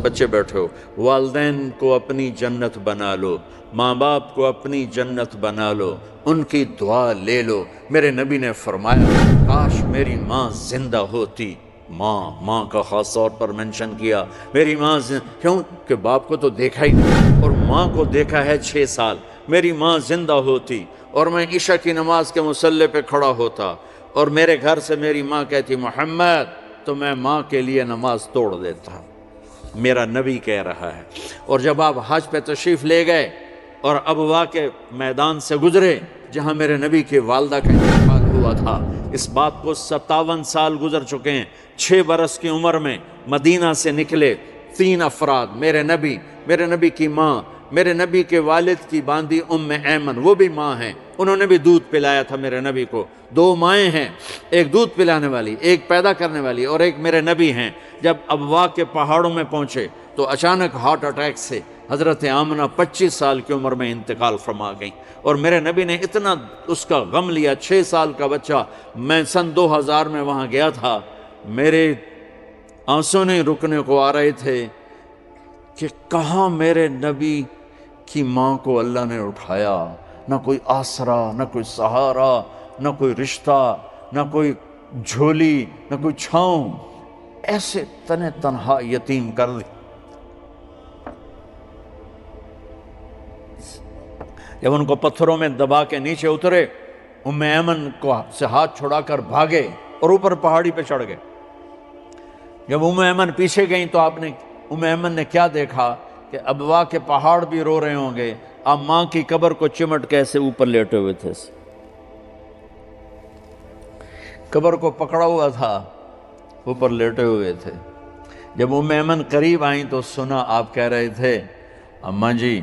سب بچے بیٹھے ہو، والدین کو اپنی جنت بنا لو، ماں باپ کو اپنی جنت بنا لو، ان کی دعا لے لو۔ میرے نبی نے فرمایا کاش میری ماں زندہ ہوتی۔ ماں کا خاص طور پر منشن کیا، میری ماں کیوں کہ باپ کو تو دیکھا ہی نہیں اور ماں کو دیکھا ہے 6 سال۔ میری ماں زندہ ہوتی اور میں عشاء کی نماز کے مصلی پہ کھڑا ہوتا اور میرے گھر سے میری ماں کہتی محمد، تو میں ماں کے لیے نماز توڑ دیتا۔ میرا نبی کہہ رہا ہے۔ اور جب آپ حج پہ تشریف لے گئے اور ابوا کے میدان سے گزرے جہاں میرے نبی کی والدہ کا انتقال ہوا تھا، اس بات کو 57 سال گزر چکے ہیں۔ 6 برس کی عمر میں مدینہ سے نکلے 3 افراد، میرے نبی کی ماں، میرے نبی کے والد کی باندی ایمن، وہ بھی ماں ہیں، انہوں نے بھی دودھ پلایا تھا میرے نبی کو۔ 2 مائیں ہیں، ایک دودھ پلانے والی، ایک پیدا کرنے والی، اور ایک میرے نبی ہیں۔ جب ابوا کے پہاڑوں میں پہنچے تو اچانک ہارٹ اٹیک سے حضرت آمنہ 25 سال کی عمر میں انتقال فرما گئیں، اور میرے نبی نے اتنا اس کا غم لیا۔ 6 سال کا بچہ، میں سن 2000 میں وہاں گیا تھا، میرے آنسو نہیں رکنے کو آ رہے تھے کہ کہاں میرے نبی کی ماں کو اللہ نے اٹھایا، نہ کوئی آسرا، نہ کوئی سہارا، نہ کوئی رشتہ، نہ کوئی جھولی، نہ کوئی چھاؤں، ایسے تنہا یتیم کر دی۔ جب ان کو پتھروں میں دبا کے نیچے اترے، ایمن کو سے ہاتھ چھڑا کر بھاگے اور اوپر پہاڑی پہ چڑھ گئے۔ جب ایمن پیچھے گئیں تو ایمن نے کیا دیکھا کہ ابوا کے پہاڑ بھی رو رہے ہوں گے، آپ ماں کی قبر کو چمٹ کے ایسے اوپر لیٹے ہوئے تھے، قبر کو پکڑا ہوا تھا، اوپر لیٹے ہوئے تھے۔ جب ایمن قریب آئیں تو سنا آپ کہہ رہے تھے اماں جی،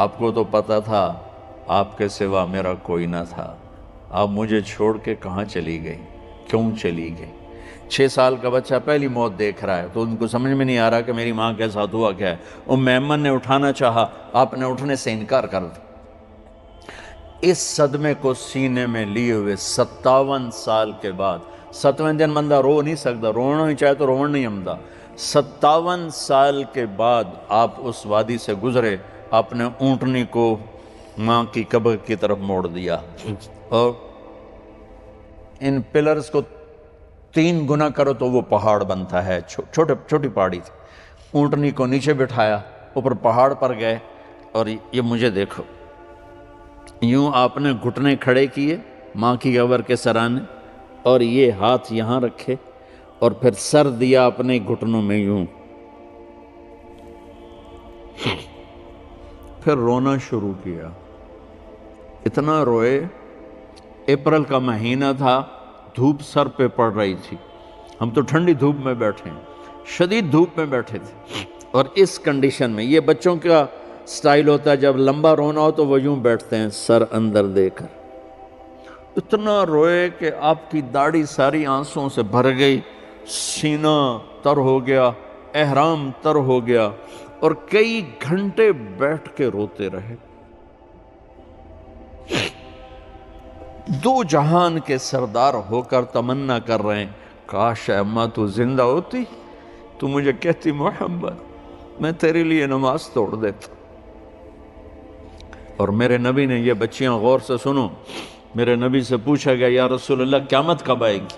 آپ کو تو پتا تھا آپ کے سوا میرا کوئی نہ تھا، آپ مجھے چھوڑ کے کہاں چلی گئی، کیوں چلی گئی؟ 6 سال کا بچہ پہلی موت دیکھ رہا ہے تو ان کو سمجھ میں نہیں آ رہا کہ میری ماں کے ساتھ ہوا کیا ہے۔ ایمن نے اٹھانا چاہا، آپ نے اٹھنے سے انکار کر دیا۔ اس صدمے کو سینے میں لیے ہوئے 57 سال کے بعد، 7ویں دن بندہ رو نہیں سکتا، رونا ہی چاہے تو رونا نہیں آمدا، 57 سال کے بعد آپ اس وادی سے گزرے، آپ نے اونٹنی کو ماں کی قبر کی طرف موڑ دیا، اور ان پلرز کو 3 گنا کرو تو وہ پہاڑ بنتا ہے، چھوٹی پہاڑی تھی۔ اونٹنی کو نیچے بٹھایا، اوپر پہاڑ پر گئے، اور یہ مجھے دیکھو، یوں آپ نے گھٹنے کھڑے کیے ماں کی قبر کے سرانے، اور یہ ہاتھ یہاں رکھے اور پھر سر دیا اپنے گھٹنوں میں یوں، پھر رونا شروع کیا۔ اتنا روئے، اپریل کا مہینہ تھا، دھوپ سر پہ پڑ رہی تھی، ہم تو ٹھنڈی دھوپ میں بیٹھے ہیں، شدید دھوپ میں بیٹھے تھے، اور اس کنڈیشن میں یہ بچوں کا سٹائل ہوتا ہے جب لمبا رونا ہو تو وہ یوں بیٹھتے ہیں سر اندر دے کر۔ اتنا روئے کہ آپ کی داڑھی ساری آنسوں سے بھر گئی، سینہ تر ہو گیا، احرام تر ہو گیا، اور کئی گھنٹے بیٹھ کے روتے رہے۔ 2 جہان کے سردار ہو کر تمنا کر رہے ہیں کاش اماں تو زندہ ہوتی، تو مجھے کہتی محمد میں تیرے لیے نماز توڑ دیتا۔ اور میرے نبی نے، یہ بچیاں غور سے سنو، میرے نبی سے پوچھا گیا یا رسول اللہ قیامت کب آئے گی؟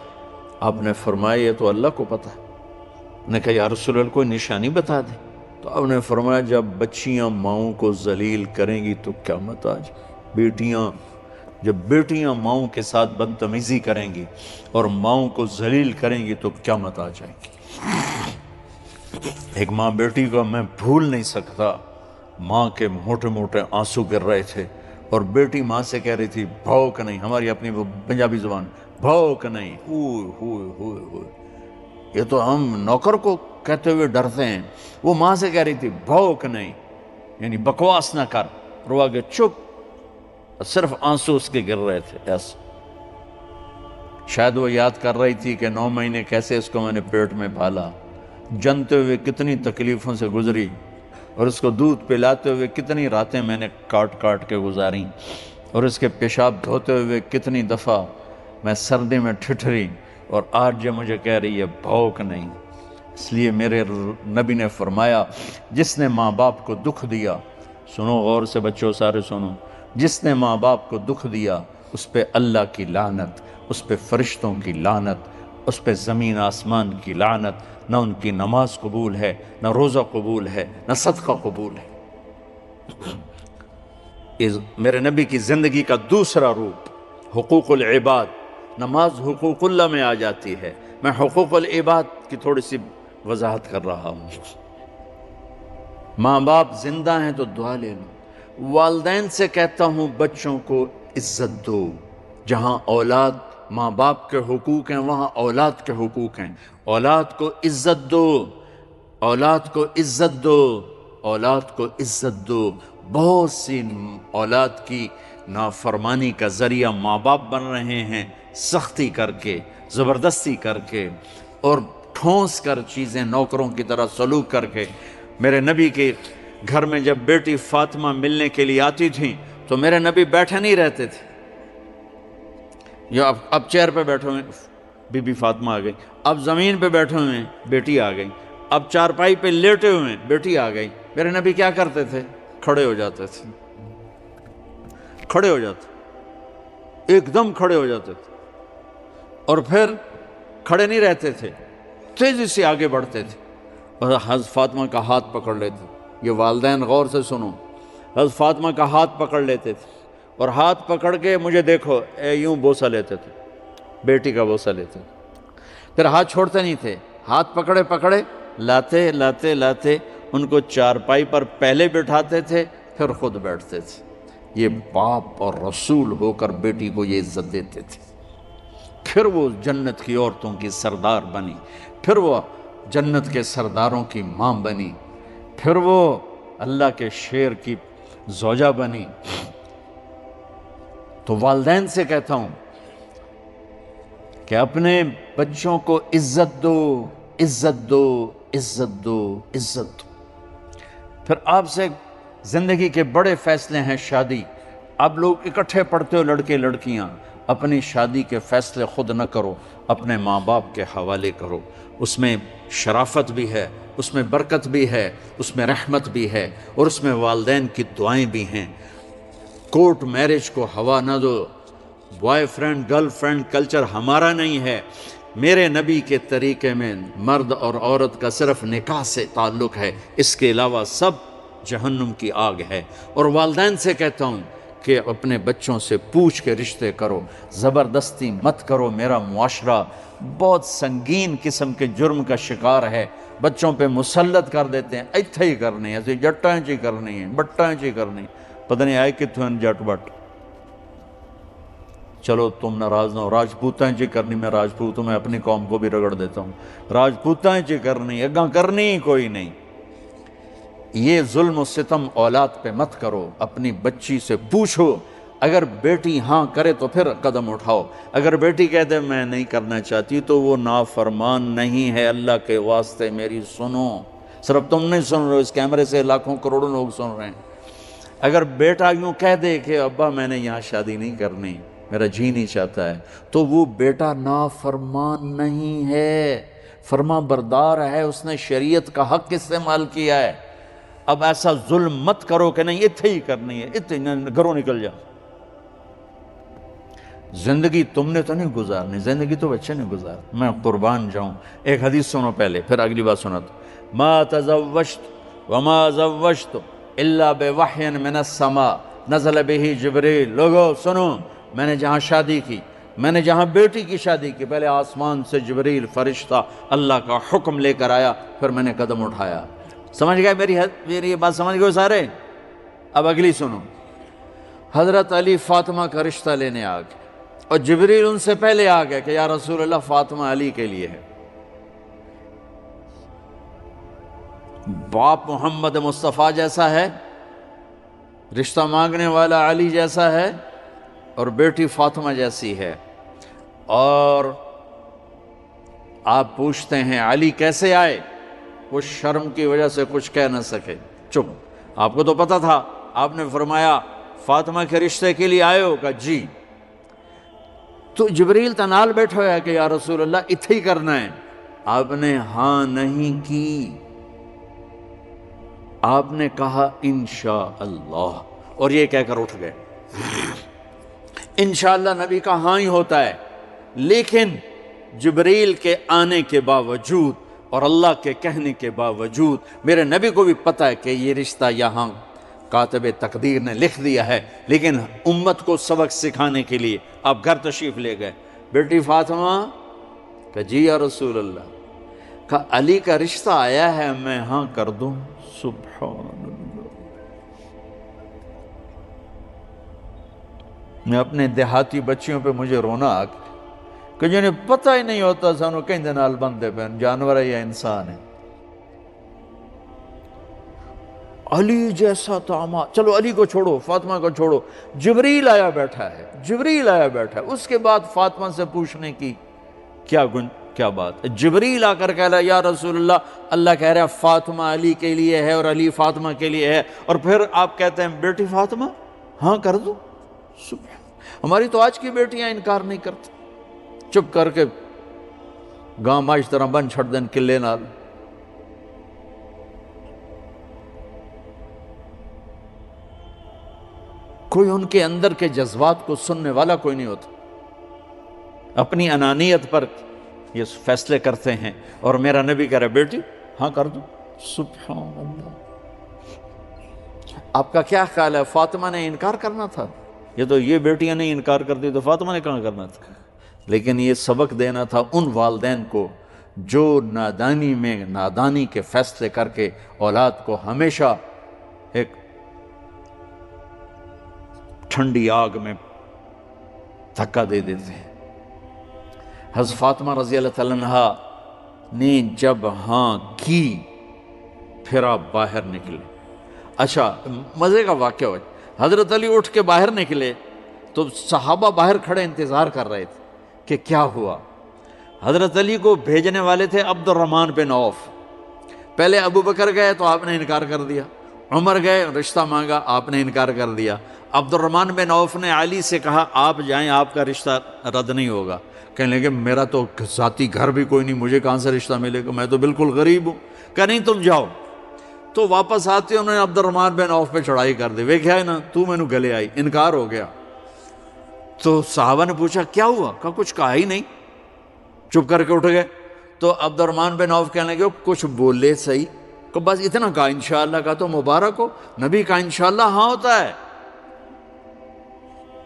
آپ نے فرمایا یہ تو اللہ کو پتہ ہے۔ نے کہا یا رسول اللہ کوئی نشانی بتا دے، تو آپ نے فرمایا جب بچیاں ماؤں کو ذلیل کریں گی تو قیامت آ جائے۔ جب بیٹیاں ماؤں کے ساتھ بدتمیزی کریں گی اور ماؤں کو ذلیل کریں گی تو قیامت آ جائے گی۔ ایک ماں بیٹی کو میں بھول نہیں سکتا، ماں کے موٹے موٹے آنسو گر رہے تھے، اور بیٹی ماں سے کہہ رہی تھی بھوک نہیں، ہماری اپنی وہ پنجابی زبان، بھوک نہیں، ہوئے یہ تو ہم نوکر کو کہتے ہوئے ڈرتے ہیں، وہ ماں سے کہہ رہی تھی بھوک نہیں، یعنی بکواس نہ کر، رو آگے چپ، صرف آنسو اس کے گر رہے تھے ایسا۔ شاید وہ یاد کر رہی تھی کہ 9 مہینے کیسے اس کو میں نے پیٹ میں پالا، جنتے ہوئے کتنی تکلیفوں سے گزری، اور اس کو دودھ پلاتے ہوئے کتنی راتیں میں نے کاٹ کے گزاری، اور اس کے پیشاب دھوتے ہوئے کتنی دفعہ میں سردی میں ٹھٹھری، اور آج جو مجھے کہہ رہی ہے بھوک نہیں۔ اس لیے میرے نبی نے فرمایا جس نے ماں باپ کو دکھ دیا، سنو غور سے بچوں سارے سنو، جس نے ماں باپ کو دکھ دیا اس پہ اللہ کی لعنت، اس پہ فرشتوں کی لعنت، اس پہ زمین آسمان کی لعنت، نہ ان کی نماز قبول ہے، نہ روزہ قبول ہے، نہ صدقہ قبول ہے۔ میرے نبی کی زندگی کا دوسرا روپ حقوق العباد، نماز حقوق اللہ میں آ جاتی ہے، میں حقوق العباد کی تھوڑی سی وضاحت کر رہا ہوں۔ ماں باپ زندہ ہیں تو دعا لے لو۔ والدین سے کہتا ہوں بچوں کو عزت دو، جہاں اولاد ماں باپ کے حقوق ہیں وہاں اولاد کے حقوق ہیں، اولاد کو عزت دو، اولاد کو عزت دو، اولاد کو عزت دو۔ بہت سی اولاد کی نافرمانی کا ذریعہ ماں باپ بن رہے ہیں، سختی کر کے، زبردستی کر کے اور ٹھونس کر چیزیں نوکروں کی طرح سلوک کر کے۔ میرے نبی کے گھر میں جب بیٹی فاطمہ ملنے کے لیے آتی تھیں تو میرے نبی بیٹھے نہیں رہتے تھے، یا اب چیئر پہ بیٹھے ہوئے بی بی فاطمہ آ گئی، اب زمین پہ بیٹھے ہوئے ہیں بیٹی آ گئی، اب چارپائی پہ لیٹے ہوئے ہیں بیٹی آ گئی۔ میرے نبی کیا کرتے تھے؟ کھڑے ہو جاتے تھے، کھڑے ہو جاتے، ایک دم کھڑے ہو جاتے تھے، اور پھر کھڑے نہیں رہتے تھے، تیزی سے آگے بڑھتے تھے اور حضرت فاطمہ کا ہاتھ پکڑ لیتے۔ یہ والدین غور سے سنو، حضرت فاطمہ کا ہاتھ پکڑ لیتے تھے اور ہاتھ پکڑ کے مجھے دیکھو یوں بوسہ لیتے تھے، بیٹی کا بوسہ لیتے تھے، پھر ہاتھ چھوڑتے نہیں تھے، ہاتھ پکڑے پکڑے لاتے لاتے لاتے ان کو چارپائی پر پہلے بٹھاتے تھے پھر خود بیٹھتے تھے۔ یہ باپ اور رسول ہو کر بیٹی کو یہ عزت دیتے تھے۔ پھر وہ جنت کی عورتوں کی سردار بنی، پھر وہ جنت کے سرداروں کی ماں بنی، پھر وہ اللہ کے شیر کی زوجہ بنی۔ تو والدین سے کہتا ہوں کہ اپنے بچوں کو عزت دو، عزت دو، عزت دو، عزت دو۔ پھر آپ سے زندگی کے بڑے فیصلے ہیں شادی، آپ لوگ اکٹھے پڑھتے ہو لڑکے لڑکیاں، اپنی شادی کے فیصلے خود نہ کرو، اپنے ماں باپ کے حوالے کرو، اس میں شرافت بھی ہے، اس میں برکت بھی ہے، اس میں رحمت بھی ہے، اور اس میں والدین کی دعائیں بھی ہیں۔ کورٹ میرج کو ہوا نہ دو، boyfriend girlfriend culture ہمارا نہیں ہے۔ میرے نبی کے طریقے میں مرد اور عورت کا صرف نکاح سے تعلق ہے، اس کے علاوہ سب جہنم کی آگ ہے۔ اور والدین سے کہتا ہوں کہ اپنے بچوں سے پوچھ کے رشتے کرو، زبردستی مت کرو۔ میرا معاشرہ بہت سنگین قسم کے جرم کا شکار ہے، بچوں پہ مسلط کر دیتے ہیں، ایتھے ہی کرنی ہے، جٹاں چی کرنی ہے، بٹاں چی کرنی، پتہ نہیں آئے کتوں جٹ بٹ۔ چلو تم ناراض نہ ہو، راجپوتاں چی کرنی، میں راجپوت ہوں، میں اپنی قوم کو بھی رگڑ دیتا ہوں، راجپوتاں چی کرنی، اگاں کرنی ہی کوئی نہیں۔ یہ ظلم و ستم اولاد پہ مت کرو، اپنی بچی سے پوچھو، اگر بیٹی ہاں کرے تو پھر قدم اٹھاؤ، اگر بیٹی کہہ دے میں نہیں کرنا چاہتی تو وہ نافرمان نہیں ہے۔ اللہ کے واسطے میری سنو، صرف تم نہیں سن رہے، اس کیمرے سے لاکھوں کروڑوں لوگ سن رہے ہیں۔ اگر بیٹا یوں کہہ دے کہ ابا میں نے یہاں شادی نہیں کرنی، میرا جی نہیں چاہتا ہے، تو وہ بیٹا نافرمان نہیں ہے، فرما بردار ہے، اس نے شریعت کا حق استعمال کیا ہے۔ اب ایسا ظلم مت کرو کہ نہیں اتھے ہی کرنی ہے، اتھے گھروں نکل جا۔ زندگی تم نے تو نہیں گزارنی، زندگی تو بچے نے گزار، میں قربان جاؤں۔ ایک حدیث سنو پہلے، پھر اگلی بات سنو۔ ما تزوجت وما زوجت الا بوحی من السماء نزل به جبریل۔ لوگو سنو، میں نے جہاں شادی کی، میں نے جہاں بیٹی کی شادی کی، پہلے آسمان سے جبریل فرشتہ اللہ کا حکم لے کر آیا، پھر میں نے قدم اٹھایا۔ سمجھ گئے میری یہ بات؟ سمجھ گئے سارے؟ اب اگلی سنو۔ حضرت علی فاطمہ کا رشتہ لینے آ گئے، اور جبریل ان سے پہلے آ گئے کہ یا رسول اللہ فاطمہ علی کے لیے ہے۔ باپ محمد مصطفیٰ جیسا ہے، رشتہ مانگنے والا علی جیسا ہے، اور بیٹی فاطمہ جیسی ہے۔ اور آپ پوچھتے ہیں علی کیسے آئے؟ وہ شرم کی وجہ سے کچھ کہہ نہ سکے، چپ۔ آپ کو تو پتہ تھا، آپ نے فرمایا فاطمہ کے رشتے کے لیے آئے ہو؟ کہا جی۔ تو جبریل تنال بیٹھا ہوا ہے کہ یا رسول اللہ اتھے ہی کرنا ہے۔ آپ نے ہاں نہیں کی، آپ نے کہا انشاءاللہ، اور یہ کہہ کر اٹھ گئے۔ انشاءاللہ نبی کا ہاں ہی ہوتا ہے، لیکن جبریل کے آنے کے باوجود اور اللہ کے کہنے کے باوجود میرے نبی کو بھی پتہ ہے کہ یہ رشتہ یہاں کاتب تقدیر نے لکھ دیا ہے، لیکن امت کو سبق سکھانے کے لیے آپ گھر تشریف لے گئے۔ بیٹی فاطمہ کہ جی یا رسول اللہ، کہا علی کا رشتہ آیا ہے، میں ہاں کر دوں؟ سبحان اللہ۔ میں اپنے دیہاتی بچیوں پہ مجھے رونا آ گیا کہ جنہیں پتہ ہی نہیں ہوتا سانو کہیں دے نال بندے پہ جانور ہے یا انسان ہے۔ علی جیسا داماد، چلو علی کو چھوڑو، فاطمہ کو چھوڑو، جبریل آیا بیٹھا ہے، جبریل آیا بیٹھا ہے۔ اس کے بعد فاطمہ سے پوچھنے کی کیا بات ہے؟ جبریل آ کر کہہ رہا یا رسول اللہ، اللہ کہہ رہا فاطمہ علی کے لیے ہے اور علی فاطمہ کے لیے ہے، اور پھر آپ کہتے ہیں بیٹی فاطمہ ہاں کر دو؟ ہماری تو آج کی بیٹیاں انکار نہیں کرتی، چپ کر کے گاں ماش طرح بن چھڑ دین کلے نال۔ کوئی ان کے اندر کے جذبات کو سننے والا کوئی نہیں ہوتا، اپنی انانیت پر یہ فیصلے کرتے ہیں، اور میرا نبی کہہ رہا بیٹی ہاں کر دو۔ سبحان اللہ۔ آپ کا کیا خیال ہے، فاطمہ نے انکار کرنا تھا؟ یہ بیٹیاں نہیں انکار کرتی تو فاطمہ نے کہاں کرنا تھا؟ لیکن یہ سبق دینا تھا ان والدین کو جو نادانی میں نادانی کے فیصلے کر کے اولاد کو ہمیشہ ایک ٹھنڈی آگ میں دھکا دے دیتے ہیں۔ حضرت فاطمہ رضی اللہ تعالیٰ عنہا نے جب ہاں کی، پھر آپ باہر نکلے۔ اچھا مزے کا واقعہ ہوا، حضرت علی اٹھ کے باہر نکلے تو صحابہ باہر کھڑے انتظار کر رہے تھے کہ کیا ہوا۔ حضرت علی کو بھیجنے والے تھے عبد الرحمن بن عوف۔ پہلے ابو بکر گئے تو آپ نے انکار کر دیا، عمر گئے رشتہ مانگا، آپ نے انکار کر دیا۔ عبد الرحمن بن عوف نے علی سے کہا آپ جائیں، آپ کا رشتہ رد نہیں ہوگا۔ کہنے لگے میرا تو ذاتی گھر بھی کوئی نہیں، مجھے کہاں سے رشتہ ملے گا، میں تو بالکل غریب ہوں۔ کہ نہیں تم جاؤ۔ تو واپس آتے انہوں نے عبد الرحمن بن عوف پہ چڑھائی کر دی، ویکھیا ہے نا تو میں نو گلے آئی، انکار ہو گیا۔ تو صحابہ نے پوچھا کیا ہوا؟ کہا کچھ کہا ہی نہیں، چپ کر کے اٹھ گئے۔ تو عبد الرحمن بن عوف کہنے لگے کچھ بولے صحیح، کہ بس اتنا کہا انشاءاللہ کا تو مبارک ہو، نبی کا انشاءاللہ ہاں ہوتا ہے۔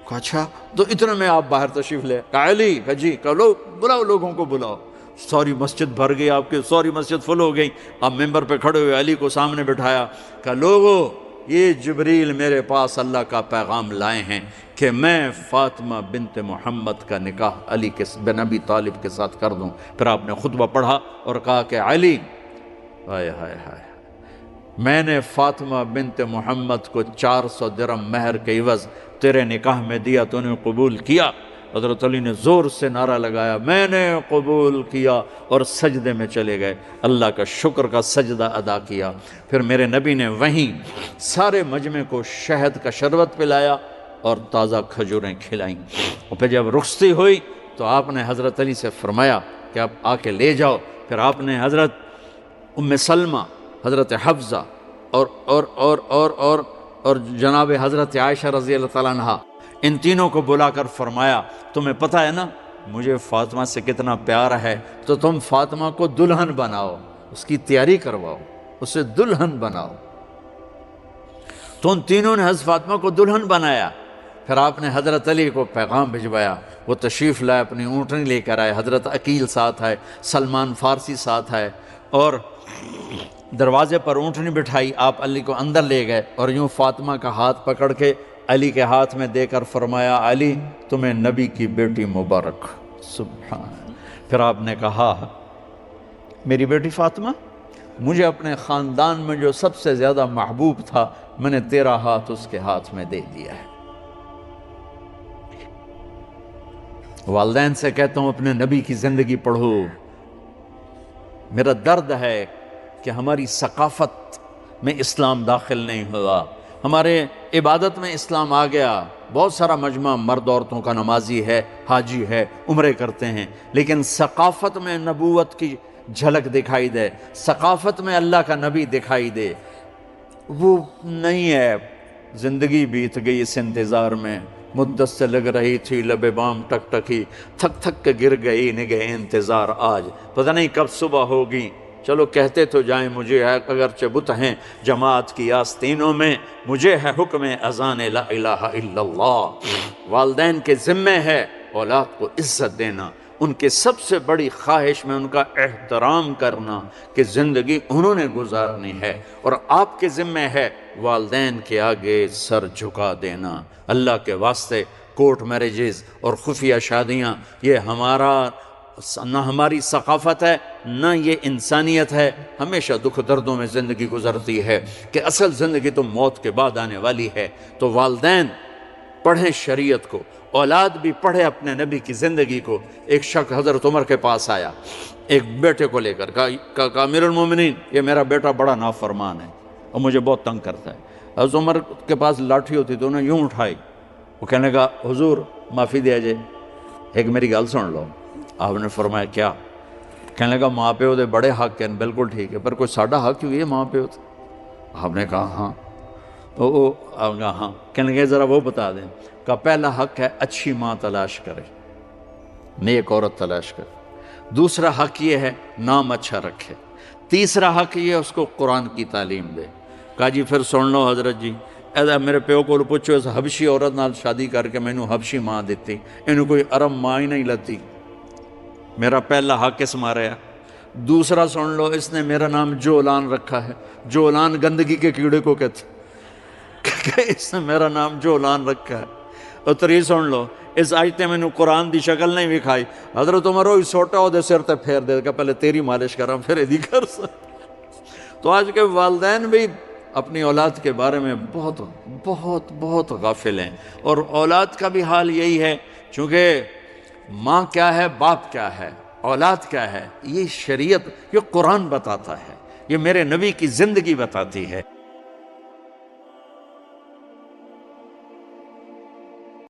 کہا اچھا، تو اتنے میں آپ باہر تشریف لے۔ کہا علی، کہا جی، کہا لو بلاؤ، لوگوں کو بلاؤ۔ ساری مسجد بھر گئی، آپ کی ساری مسجد فل ہو گئی۔ آپ ممبر پہ کھڑے ہوئے علی کو سامنے بٹھایا، کہا لوگو یہ جبریل میرے پاس اللہ کا پیغام لائے ہیں کہ میں فاطمہ بنت محمد کا نکاح علی بن ابی طالب کے ساتھ کر دوں۔ پھر آپ نے خطبہ پڑھا اور کہا کہ علی، ہائے ہائے ہائے، میں نے فاطمہ بنت محمد کو 400 درہم مہر کے عوض تیرے نکاح میں دیا، تو نے قبول کیا؟ حضرت علی نے زور سے نعرہ لگایا میں نے قبول کیا، اور سجدے میں چلے گئے، اللہ کا شکر کا سجدہ ادا کیا۔ پھر میرے نبی نے وہیں سارے مجمع کو شہد کا شربت پلایا اور تازہ کھجوریں کھلائیں، اور پھر جب رخصتی ہوئی تو آپ نے حضرت علی سے فرمایا کہ آپ آ کے لے جاؤ۔ پھر آپ نے حضرت ام سلمہ، حضرت حفصہ اور جناب حضرت عائشہ رضی اللہ تعالیٰ عنہ، ان تینوں کو بلا کر فرمایا تمہیں پتہ ہے نا مجھے فاطمہ سے کتنا پیار ہے، تو تم فاطمہ کو دلہن بناؤ، اس کی تیاری کرواؤ، اسے دلہن بناؤ۔ تو ان تینوں نے حضرت فاطمہ کو دلہن بنایا۔ پھر آپ نے حضرت علی کو پیغام بھجوایا، وہ تشریف لائے، اپنی اونٹنی لے کر آئے، حضرت عقیل ساتھ ہے، سلمان فارسی ساتھ ہے، اور دروازے پر اونٹنی بٹھائی، آپ علی کو اندر لے گئے اور یوں فاطمہ کا ہاتھ پکڑ کے علی کے ہاتھ میں دے کر فرمایا علی تمہیں نبی کی بیٹی مبارک۔ سبحان۔ پھر آپ نے کہا میری بیٹی فاطمہ، مجھے اپنے خاندان میں جو سب سے زیادہ محبوب تھا میں نے تیرا ہاتھ اس کے ہاتھ میں دے دیا ہے۔ والدین سے کہتا ہوں اپنے نبی کی زندگی پڑھو۔ میرا درد ہے کہ ہماری ثقافت میں اسلام داخل نہیں ہوا، ہمارے عبادت میں اسلام آ گیا، بہت سارا مجمع مرد عورتوں کا نمازی ہے، حاجی ہے، عمرے کرتے ہیں، لیکن ثقافت میں نبوت کی جھلک دکھائی دے، ثقافت میں اللہ کا نبی دکھائی دے، وہ نہیں ہے۔ زندگی بیت گئی اس انتظار میں، مدت سے لگ رہی تھی لب بام ٹک ٹکی، تھک تھک کے گر گئی نگہ انتظار آج، پتہ نہیں کب صبح ہوگی۔ چلو کہتے تو جائیں مجھے ہے اگرچہ بت ہیں جماعت کی آستینوں میں، مجھے ہے حکم اذان لا الہ الا اللہ۔ والدین کے ذمہ ہے اولاد کو عزت دینا، ان کے سب سے بڑی خواہش میں ان کا احترام کرنا کہ زندگی انہوں نے گزارنی ہے، اور آپ کے ذمہ ہے والدین کے آگے سر جھکا دینا۔ اللہ کے واسطے کورٹ میرجز اور خفیہ شادیاں یہ نہ ہماری ثقافت ہے نہ یہ انسانیت ہے۔ ہمیشہ دکھ دردوں میں زندگی گزرتی ہے کہ اصل زندگی تو موت کے بعد آنے والی ہے۔ تو والدین پڑھیں شریعت کو، اولاد بھی پڑھے اپنے نبی کی زندگی کو۔ ایک شخص حضرت عمر کے پاس آیا ایک بیٹے کو لے کر، کہا امیر المومنین یہ میرا بیٹا بڑا نافرمان ہے اور مجھے بہت تنگ کرتا ہے۔ حضرت عمر کے پاس لاٹھی ہوتی تو انہوں نے یوں اٹھائی، وہ کہنے لگا حضور معافی دیا جائے، ایک میری گل سن لو۔ آپ نے فرمایا کیا؟ کہنے لگا ماں پیو دے بڑے حق ہیں، بالکل ٹھیک ہے، پر کوئی ساڈا حق کیوں ہے ماں پیو تے؟ آپ نے کہا ہاں۔ آپ نے کہا ہاں۔ کہنے لگے ذرا وہ بتا دیں۔ کہا پہلا حق ہے اچھی ماں تلاش کرے، نیک عورت تلاش کرے۔ دوسرا حق یہ ہے نام اچھا رکھے۔ تیسرا حق یہ ہے اس کو قرآن کی تعلیم دے۔ کہا جی پھر سن لو حضرت جی، ایسا میرے پیو کو پوچھو اس حبشی عورت نال شادی کر کے مینوں حبشی ماں دیتی، انہوں کوئی عرب ماں ہی نہیں لتی۔ میرا پہلا حق اس مارے ہے۔ دوسرا سن لو، اس نے میرا نام جولان رکھا ہے، جولان گندگی کے کیڑے کو کہتے، کہ اس نے میرا نام جولان رکھا ہے۔ اور تری سن لو، اس آج تے میں نے قرآن دی شکل نہیں دکھائی۔ حضرت عمر ہوئی سوٹا ہو دے سر تے پھیر دے کہ پہلے تیری مالش کراں پھر ایدی کر سکتا۔ تو آج کے والدین بھی اپنی اولاد کے بارے میں بہت بہت بہت غافل ہیں، اور اولاد کا بھی حال یہی ہے، چونکہ ماں کیا ہے، باپ کیا ہے، اولاد کیا ہے، یہ شریعت، یہ قرآن بتاتا ہے، یہ میرے نبی کی زندگی بتاتی ہے۔